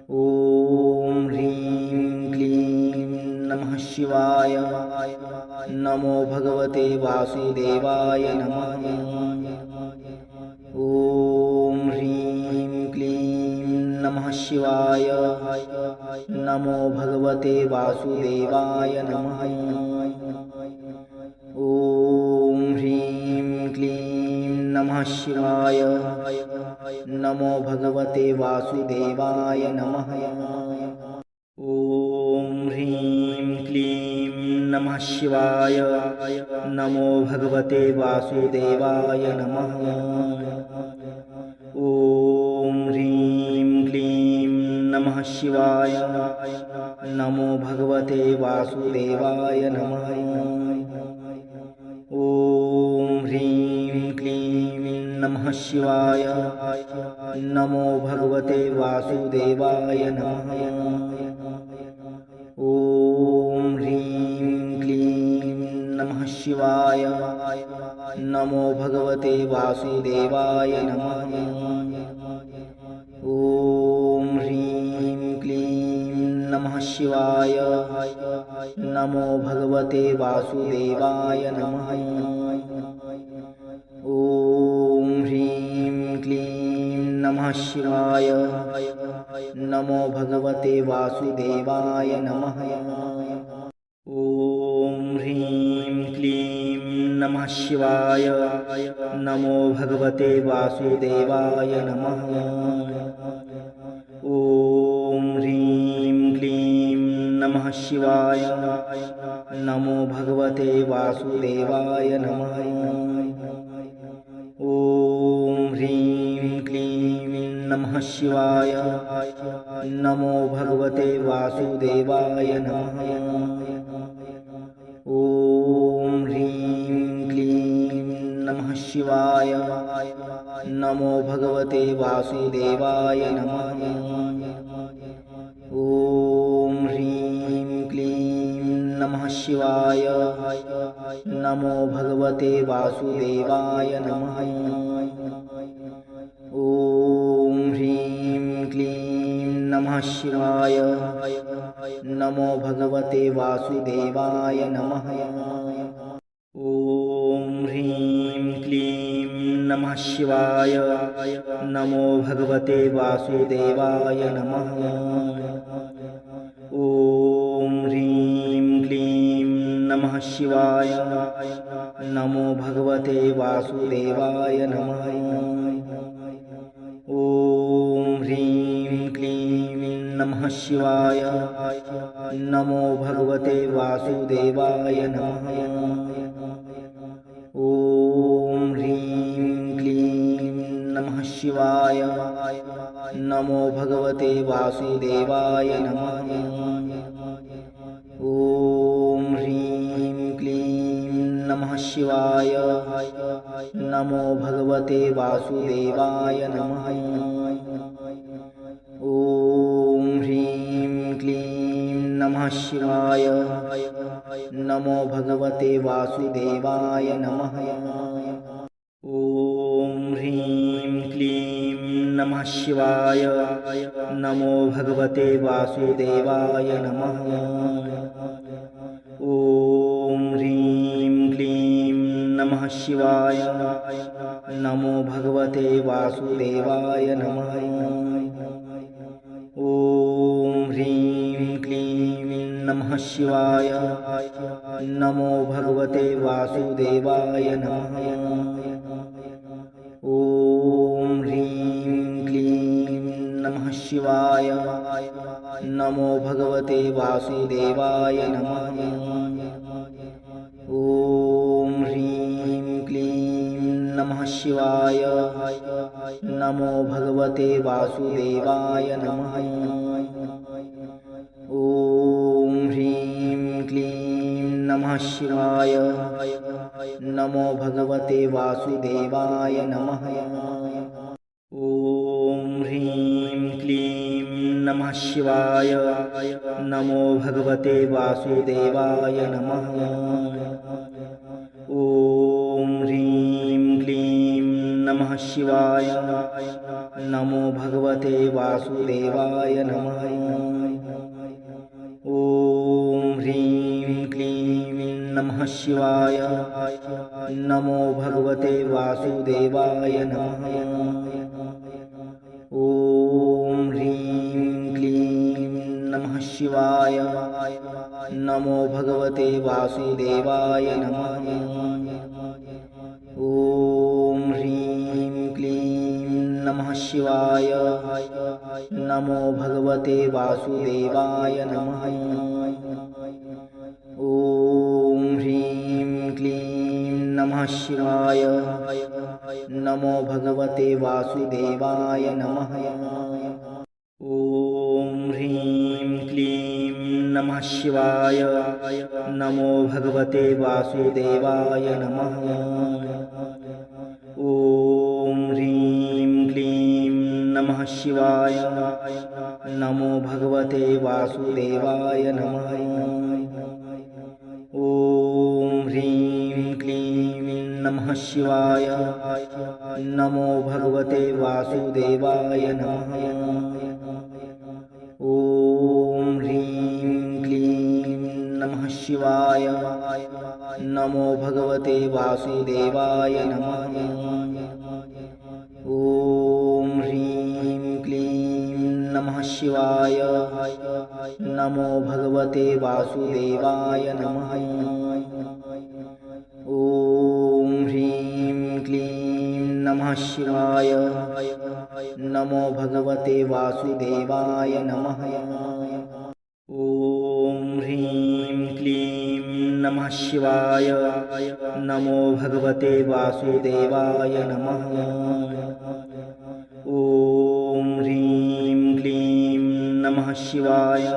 ॐ ह्रीं क्लीं नमः शिवाय। नमो भगवते वासुदेवाय नमः। ॐ ह्रीं क्लीं नमः शिवाय। नमो भगवते वासुदेवाय नमः। ॐ ह्रीं क्लीं नमः शिवाय। नमो भगवते वासुदेवाय नमः। ॐ ह्रीं क्लीं नमः शिवाय। नमो भगवते वासुदेवाय नमः। ॐ ह्रीं क्लीं नमः शिवाय। नमो भगवते वासुदेवाय नमः। ॐ ह्रीं क्लीं नमः शिवाय। नमो भगवते वासुदेवाय नमः। ॐ ह्रीं क्लीं नमः शिवाय। नमो भगवते वासुदेवाय नमः। ॐ ह्रीं क्लीं नमः शिवाय। नमो भगवते वासुदेवाय नमः। ॐ ह्रीं क्लीं नमः शिवाय। नमो भगवते वासुदेवाय नमः। ॐ ह्रीं क्लीं नमः शिवाय। नमो भगवते वासुदेवाय नमः। ॐ ह्रीं क्लीं नमः शिवाय। नमो भगवते वासुदेवाय नमः। ॐ ह्रीं क्लीं नमः शिवाय। नमो भगवते वासुदेवाय नमः। ॐ ह्रीं क्लीं नमः शिवाय। नमो भगवते वासुदेवाय नमः। ॐ ह्रीं क्लीं नमः शिवाय। नमो भगवते वासुदेवाय नमः। ॐ ह्रीं क्लीं नमः शिवाय। नमो भगवते वासुदेवाय नमः। ॐ ह्रीं क्लीं नमः शिवाय। नमो भगवते वासुदेवाय नमः। ॐ ह्रीं क्लीं नमः शिवाय। नमो भगवते वासुदेवाय नमः। ॐ ह्रीं क्लीं नमः शिवाय। नमो भगवते वासुदेवाय नमः। ॐ ह्रीं क्लीं नमः शिवाय। नमो भगवते वासुदेवाय नमः। ॐ ह्रीं क्लीं नमः शिवाय। नमो भगवते वासुदेवाय नमः। ॐ ह्रीं क्लीं नमः शिवाय। नमो भगवते वासुदेवाय नमः। ॐ ह्रीं क्लीं नमः शिवाय। नमो भगवते वासुदेवाय नमः। ॐ ह्रीं क्लीं नमः शिवाय। नमो भगवते वासुदेवाय नमः। ॐ ह्रीं क्लीं नमः शिवाय। नमो भगवते वासुदेवाय नमः। ॐ ह्रीं शिवाय। नमो भगवते वासुदेवाय नमः। ॐ ह्रीं क्लीं नमः शिवाय। नमो भगवते वासुदेवाय नमः। ॐ ह्रीं क्लीं नमः शिवाय। नमो भगवते वासुदेवाय नमः। ॐ ह्रीं क्लीं नमः शिवाय। नमो भगवते वासुदेवाय नमः। ॐ ह्रीं क्लीं नमः शिवाय। नमो भगवते वासुदेवाय नमः। ॐ ह्रीं क्लीं नमः शिवाय। नमो भगवते वासुदेवाय नमः। ॐ ह्रीं क्लीं नमः शिवाय। नमो भगवते वासुदेवाय नमः। ॐ ह्रीं क्लीं नमः शिवाय। नमो भगवते वासुदेवाय नमः। ॐ ह्रीं क्लीं नमः शिवाय। नमो भगवते वासुदेवाय नमः। ॐ ह्रीं क्लीं नमः शिवाय। नमो भगवते वासुदेवाय नमः। ॐ ह्रीं क्लीं नमः शिवाय। नमो भगवते वासुदेवाय नमः। ॐ ह्रीं क्लीं नमः शिवाय। नमो भगवते वासुदेवाय नमः। ॐ ह्रीं क्लीं नमः शिवाय। नमो भगवते वासुदेवाय नमः। ॐ ह्रीं क्लीं नमः शिवाय। नमो भगवते वासुदेवाय नमः। ॐ ह्रीं क्लीं नमः शिवाय। नमो भगवते वासुदेवाय नमः। ॐ ह्रीं क्लीं नमः शिवाय। नमो भगवते वासुदेवाय नमः। ॐ ह्रीं क्लीं नमः शिवाय।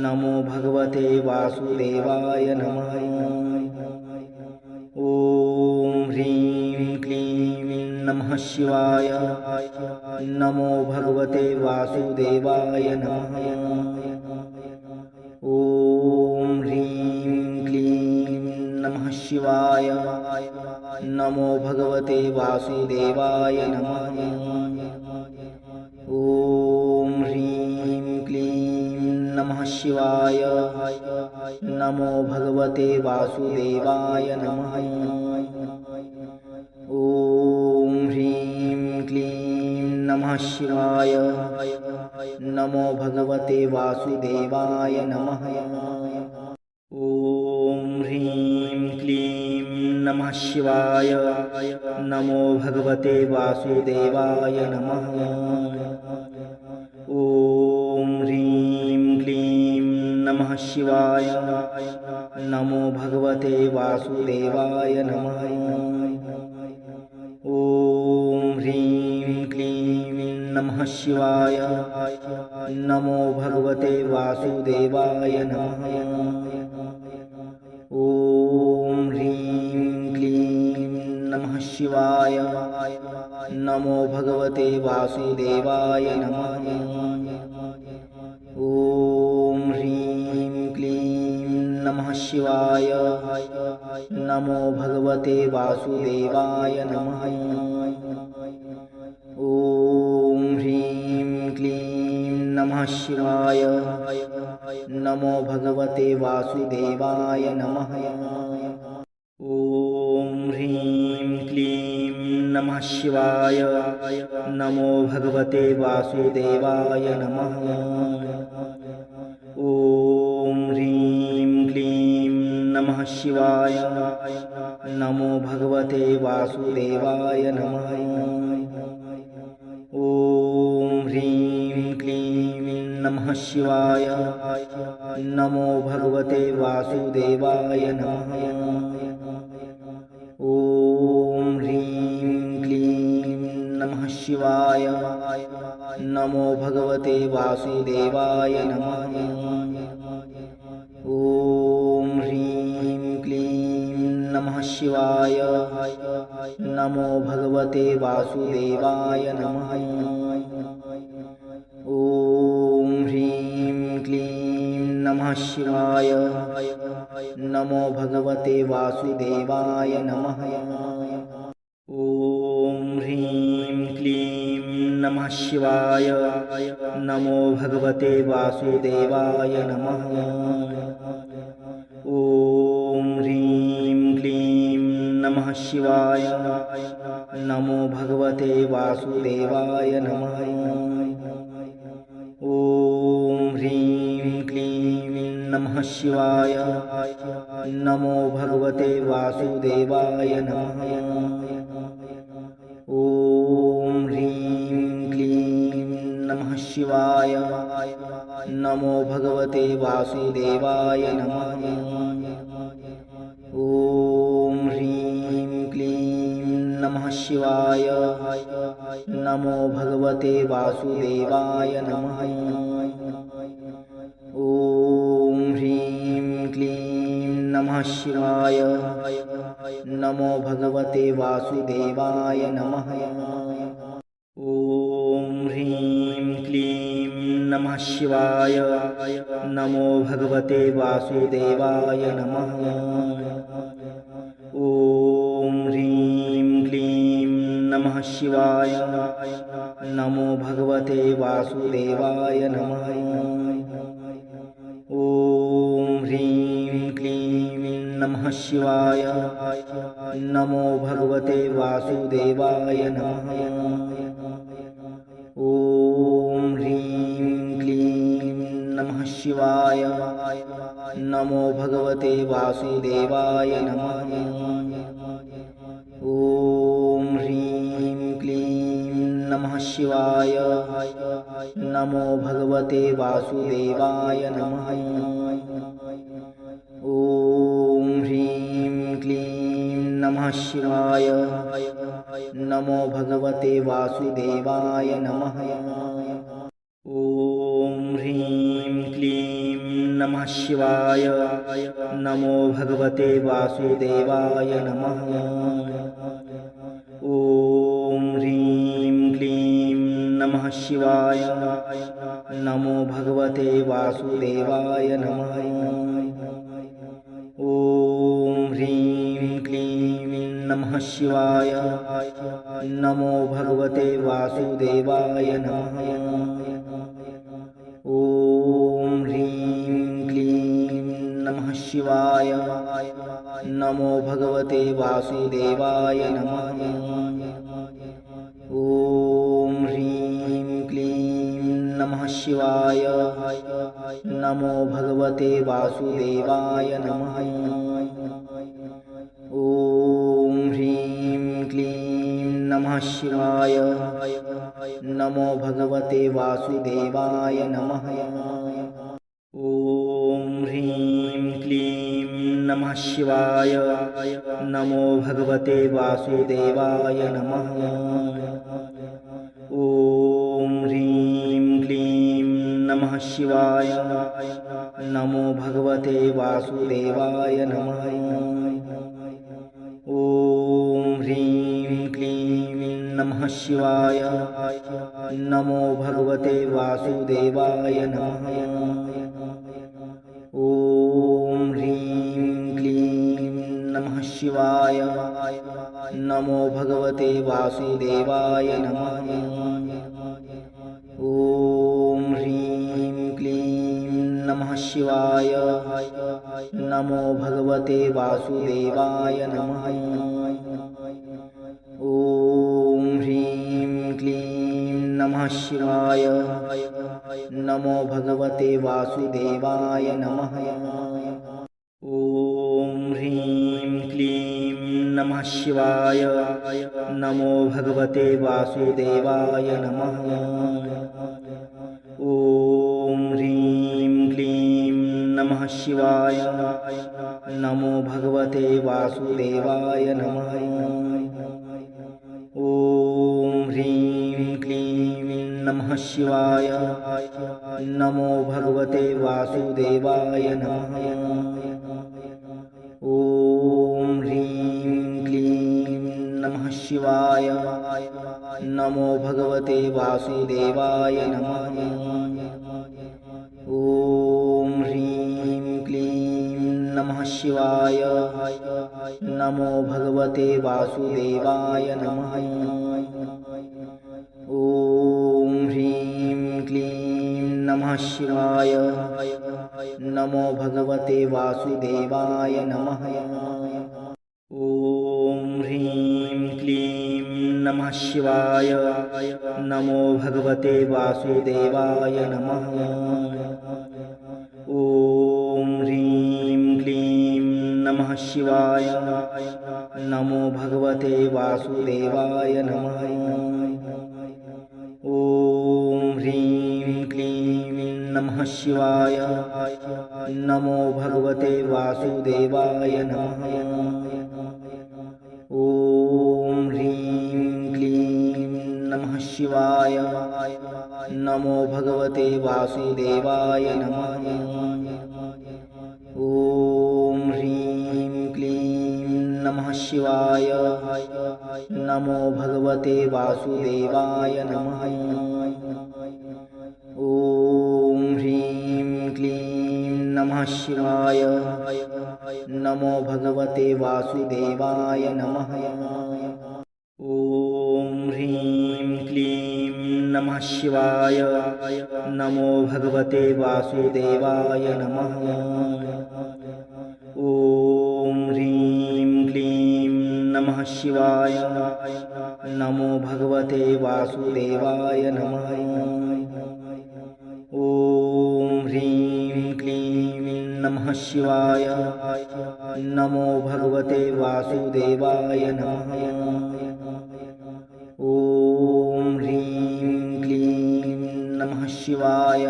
नमो भगवते वासुदेवाय नमः। ॐ ह्रीं क्लीं नमः शिवाय। नमो भगवते वासुदेवाय नमः। ॐ ह्रीं क्लीं नमः शिवाय। नमो भगवते वासुदेवाय नमः। ॐ ह्रीं क्लीं नमः शिवाय। नमो भगवते वासुदेवाय नमः। ॐ ह्रीं क्लीं नमः शिवाय। नमो भगवते वासुदेवाय नमः। ॐ ह्रीं क्लीं नमः शिवाय। नमो भगवते वासुदेवाय नमः। ॐ ह्रीं क्लीं नमः शिवाय। नमो भगवते वासुदेवाय नमः। ॐ ह्रीं क्लीं नमः शिवाय। नमो भगवते वासुदेवाय नमः। ॐ ह्रीं क्लीं नमः शिवाय। नमो भगवते वासुदेवाय नमः। ॐ ह्रीं क्लीं नमः शिवाय। नमो भगवते वासुदेवाय नमः। ॐ ह्रीं क्लीं नमः शिवाय। नमो भगवते वासुदेवाय नमः। ॐ ह्रीं क्लीं नमः शिवाय। नमो भगवते वासुदेवाय नमः। ॐ ह्रीं क्लीं नमः शिवाय। नमो भगवते वासुदेवाय नमः। ॐ ह्रीं नमः शिवाय। नमो भगवते वासुदेवाय नमः। ॐ ह्रीं क्लीं नमः शिवाय। नमो भगवते वासुदेवाय नमः। ॐ ह्रीं क्लीं नमः शिवाय। नमो भगवते वासुदेवाय नमः। ॐ ह्रीं क्लीं नमः शिवाय। नमो भगवते वासुदेवाय नमः। ॐ ह्रीं क्लीं नमः शिवाय। नमो भगवते वासुदेवाय नमः। ॐ ह्रीं क्लीं नमः शिवाय। नमो भगवते वासुदेवाय नमः। ॐ ह्रीं क्लीं नमः शिवाय। नमो भगवते वासुदेवाय नमः। ॐ ह्रीं क्लीं नमः शिवाय। नमो भगवते वासुदेवाय नमः। ॐ ह्रीं क्लीं नमः शिवाय। नमो भगवते वासुदेवाय नमः। ॐ ह्रीं क्लीं नमः शिवाय। नमो भगवते वासुदेवाय नमः। ॐ ह्रीं क्लीं नमः शिवाय। नमो भगवते वासुदेवाय नमः। ॐ ह्रीं क्लीं नमः शिवाय। नमो भगवते वासुदेवाय नमः। ॐ ह्रीं क्लीं नमः शिवाय। नमो भगवते वासुदेवाय नमः। ॐ ह्रीं क्लीं नमः शिवाय। नमो भगवते वासुदेवाय नमः। ॐ ह्रीं क्लीं नमः शिवाय। नमो भगवते वासुदेवाय नमः। ॐ ह्रीं क्लीं नमः शिवाय। नमो भगवते वासुदेवाय नमः। ॐ ह्रीं क्लीं नमः शिवाय। नमो भगवते वासुदेवाय नमः। ॐ ह्रीं क्लीं नमः शिवाय। नमो भगवते वासुदेवाय नमः। ॐ ह्रीं क्लीं नमः शिवाय। नमो भगवते वासुदेवाय नमः। ॐ ह्रीं क्लीं नमः शिवाय। नमो भगवते वासुदेवाय नमः। ॐ ह्रीं क्लीं नमः शिवाय। नमो भगवते वासुदेवाय नमः। ॐ ह्रीं क्लीं नमः शिवाय। नमो भगवते वासुदेवाय नमः। ॐ ह्रीं क्लीं नमः शिवाय। नमो भगवते वासुदेवाय नमः। ॐ ह्रीं क्लीं नमः शिवाय। नमो भगवते वासुदेवाय नमः। ॐ ह्रीं क्लीं नमः शिवाय। नमो भगवते वासुदेवाय नमः। ॐ ह्रीं क्लीं नमः शिवाय। नमो भगवते वासुदेवाय नमः। ॐ ह्रीं क्लीं नमः शिवाय। नमो भगवते वासुदेवाय नमः। ॐ ह्रीं क्लीं नमः शिवाय। नमो भगवते वासुदेवाय नमः। ॐ ह्रीं क्लीं नमः शिवाय। नमो भगवते वासुदेवाय नमः। ॐ शिवाय। नमो भगवते वासुदेवाय नमः। ॐ ह्रीं क्लीं नमः शिवाय। नमो भगवते वासुदेवाय नमः। ॐ ह्रीं क्लीं नमः शिवाय। नमो भगवते वासुदेवाय नमः। ॐ ह्रीं क्लीं नमः शिवाय। नमो भगवते वासुदेवाय नमः। ॐ ह्रीं क्लीं नमः शिवाय। नमो भगवते वासुदेवाय नमः। ॐ ह्रीं क्लीं नमः शिवाय। नमो भगवते वासुदेवाय नमः। ॐ ह्रीं क्लीं नमः शिवाय। नमो भगवते वासुदेवाय नमः। ॐ ह्रीं क्लीं नमः शिवाय। नमो भगवते वासुदेवाय नमः। ॐ ह्रीं क्लीं नमः शिवाय। नमो भगवते वासुदेवाय नमः। ॐ ह्रीं क्लीं नमः शिवाय। नमो भगवते वासुदेवाय नमः। ॐ ह्रीं क्लीं नमः शिवाय। नमो भगवते वासुदेवाय नमः। ॐ ह्रीं क्लीं नमः शिवाय। नमो भगवते वासुदेवाय नमः। ॐ ह्रीं क्लीं नमः शिवाय। नमो भगवते वासुदेवाय नमः। ॐ ह्रीं क्लीं नमः शिवाय। नमो भगवते वासुदेवाय नमः। ॐ ह्रीं क्लीं नमः शिवाय।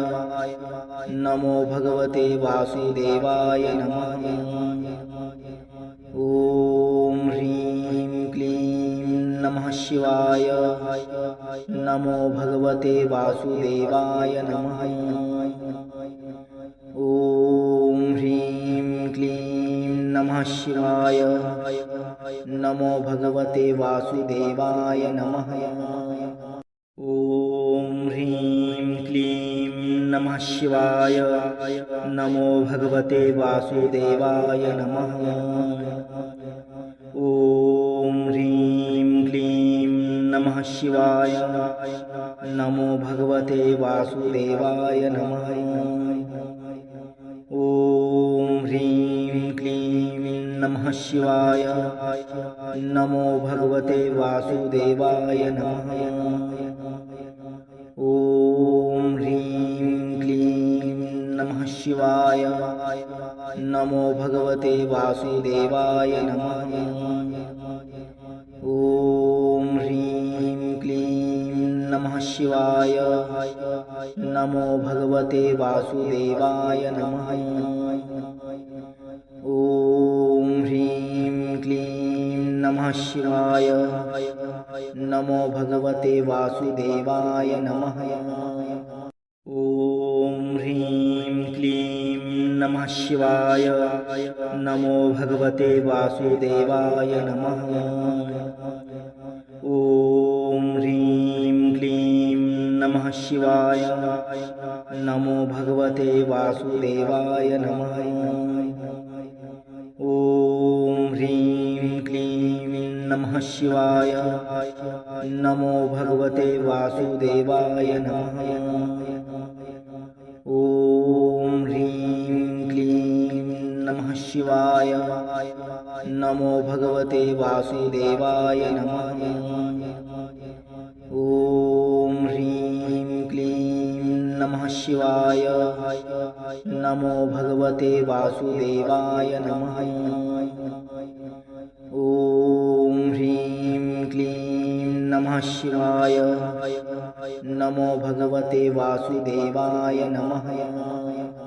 नमो भगवते वासुदेवाय नमः। ॐ ह्रीं क्लीं नमः शिवाय। नमो भगवते वासुदेवाय नमः। ॐ ह्रीं क्लीं नमः शिवाय। नमो भगवते वासुदेवाय नमः। ॐ ह्रीं क्लीं नमः शिवाय। नमो भगवते वासुदेवाय नमः। ॐ ह्रीं क्लीं नमः शिवाय। नमो भगवते वासुदेवाय नमः। ॐ ह्रीं क्लीं नमः शिवाय। नमो भगवते वासुदेवाय नमः। ॐ ह्रीं क्लीं नमः शिवाय। नमो भगवते वासुदेवाय नमः। ॐ ह्रीं क्लीं नमः शिवाय। नमो भगवते वासुदेवाय नमः। ॐ ह्रीं क्लीं नमः शिवाय। नमो भगवते वासुदेवाय नमः। ॐ ह्रीं क्लीं नमः शिवाय। नमो भगवते वासुदेवाय नमः। ॐ ह्रीं क्लीं नमः शिवाय। नमो भगवते वासुदेवाय नमः। ॐ ह्रीं क्लीं नमः शिवाय। नमो भगवते वासुदेवाय नमः। ॐ ह्रीं क्लीं नमः शिवाय। नमो भगवते वासुदेवाय नमः। ॐ ह्रीं क्लीं नमः शिवाय। नमो भगवते वासुदेवाय नमः। ॐ ह्रीं क्लीं नमः शिवाय। नमो भगवते वासुदेवाय नमः।